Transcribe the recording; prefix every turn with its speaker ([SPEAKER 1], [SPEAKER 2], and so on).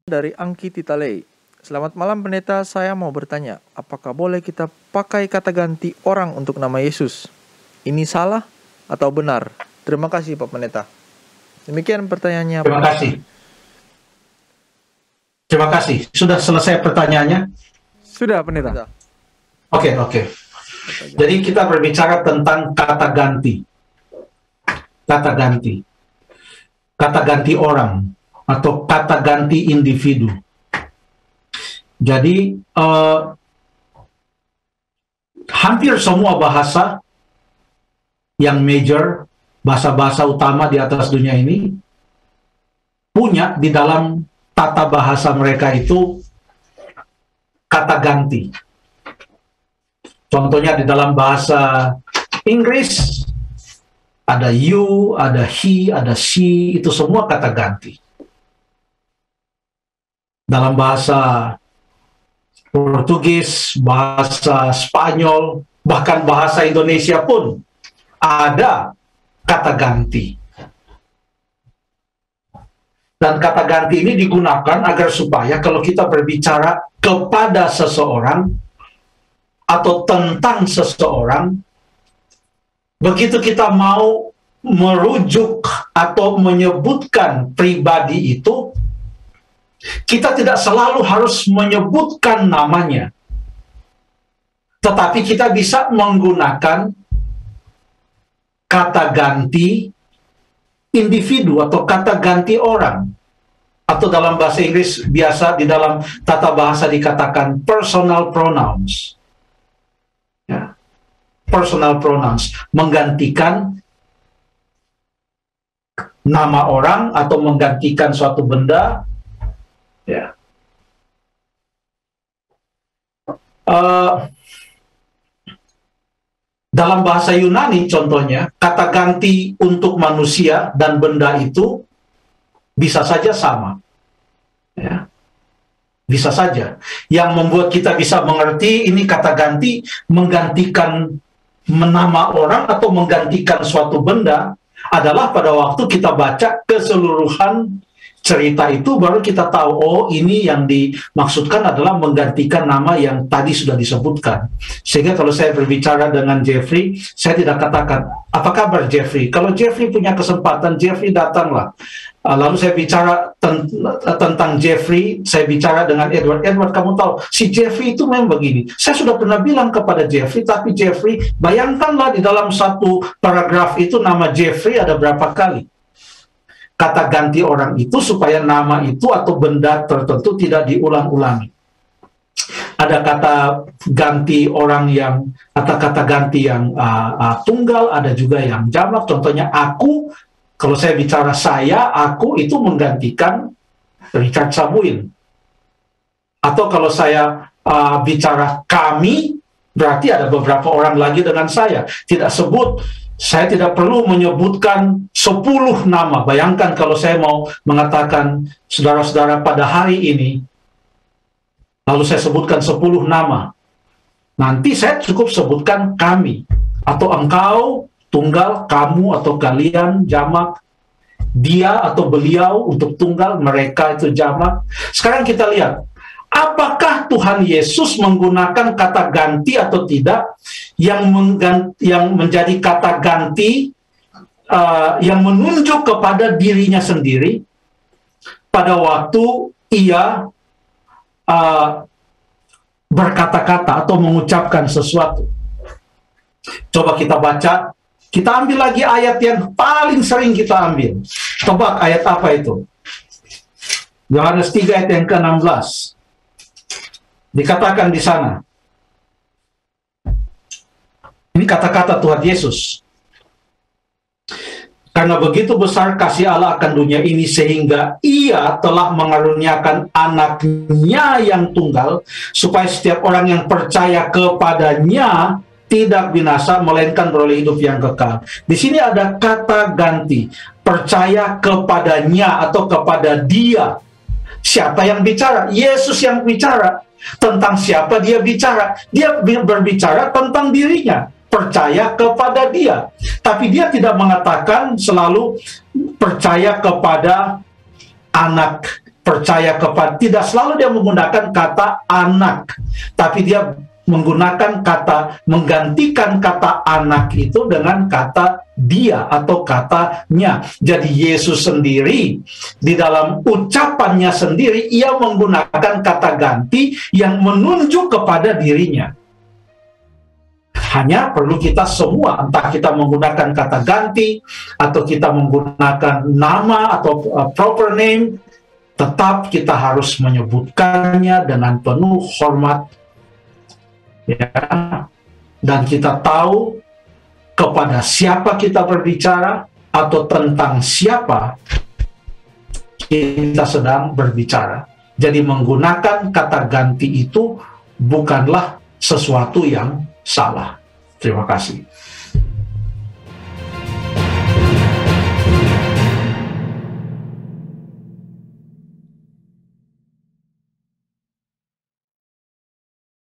[SPEAKER 1] Dari Angki Titalei. Selamat malam pendeta, saya mau bertanya, apakah boleh kita pakai kata ganti orang untuk nama Yesus? Ini salah atau benar? Terima kasih Pak Pendeta. Demikian pertanyaannya.
[SPEAKER 2] Terima kasih. Terima kasih. Sudah selesai pertanyaannya?
[SPEAKER 1] Sudah Pendeta.
[SPEAKER 2] Oke. Jadi kita berbicara tentang kata ganti. Kata ganti. Kata ganti orang atau kata ganti individu. Jadi hampir semua bahasa yang major, bahasa-bahasa utama di atas dunia ini punya di dalam tata bahasa mereka itu kata ganti. Contohnya di dalam bahasa Inggris ada you, ada he, ada she, itu semua kata ganti. Dalam bahasa Portugis, bahasa Spanyol, bahkan bahasa Indonesia pun ada kata ganti. Dan kata ganti ini digunakan agar supaya kalau kita berbicara kepada seseorang atau tentang seseorang, begitu kita mau merujuk atau menyebutkan pribadi itu, kita tidak selalu harus menyebutkan namanya, tetapi kita bisa menggunakan kata ganti individu atau kata ganti orang, atau dalam bahasa Inggris biasa di dalam tata bahasa dikatakan personal pronouns. Ya. Personal pronouns menggantikan nama orang atau menggantikan suatu benda. Ya. Dalam bahasa Yunani contohnya, kata ganti untuk manusia dan benda itu bisa saja sama. Ya. Bisa saja. Yang membuat kita bisa mengerti ini kata ganti menggantikan nama orang atau menggantikan suatu benda adalah pada waktu kita baca keseluruhan cerita itu, baru kita tahu, oh ini yang dimaksudkan adalah menggantikan nama yang tadi sudah disebutkan. Sehingga kalau saya berbicara dengan Jeffrey, saya tidak katakan, apa kabar Jeffrey? Kalau Jeffrey punya kesempatan, Jeffrey datanglah. Lalu saya bicara tentang Jeffrey, saya bicara dengan Edward. Edward, kamu tahu, si Jeffrey itu memang begini. Saya sudah pernah bilang kepada Jeffrey, tapi Jeffrey, bayangkanlah di dalam satu paragraf itu nama Jeffrey ada berapa kali. Kata ganti orang itu supaya nama itu atau benda tertentu tidak diulang-ulangi. Ada kata ganti orang yang, kata ganti yang tunggal, ada juga yang jamak. Contohnya aku, kalau saya bicara saya, aku itu menggantikan Richard Sabuin. Atau kalau saya bicara kami, berarti ada beberapa orang lagi dengan saya. Tidak sebut, saya tidak perlu menyebutkan 10 nama. Bayangkan kalau saya mau mengatakan saudara-saudara pada hari ini, lalu saya sebutkan 10 nama. Nanti saya cukup sebutkan kami, atau engkau, tunggal, kamu atau kalian, jamak, dia atau beliau untuk tunggal, mereka itu jamak. Sekarang kita lihat, apakah Tuhan Yesus menggunakan kata ganti atau tidak yang menjadi kata ganti yang menunjuk kepada dirinya sendiri pada waktu ia berkata-kata atau mengucapkan sesuatu. Coba kita baca, kita ambil lagi ayat yang paling sering kita ambil. Tebak ayat apa itu? Yohanes 3 ayat yang ke-16. Dikatakan di sana. Ini kata-kata Tuhan Yesus. Karena begitu besar kasih Allah akan dunia ini sehingga ia telah mengaruniakan anaknya yang tunggal supaya setiap orang yang percaya kepadanya tidak binasa melainkan beroleh hidup yang kekal. Di sini ada kata ganti, percaya kepadanya atau kepada dia. Siapa yang bicara? Yesus yang bicara. Tentang siapa dia bicara? Dia berbicara tentang dirinya. Percaya kepada dia. Tapi dia tidak mengatakan selalu percaya kepada anak percaya kepada, tidak selalu dia menggunakan kata anak, tapi dia menggunakan kata, menggantikan kata anak itu dengan kata dia atau katanya. Jadi Yesus sendiri di dalam ucapannya sendiri, ia menggunakan kata ganti yang menunjuk kepada dirinya. Hanya perlu kita semua, entah kita menggunakan kata ganti atau kita menggunakan nama atau proper name, tetap kita harus menyebutkannya dengan penuh hormat, ya, dan kita tahu kepada siapa kita berbicara atau tentang siapa kita sedang berbicara. Jadi menggunakan kata ganti itu bukanlah sesuatu yang salah. Terima kasih.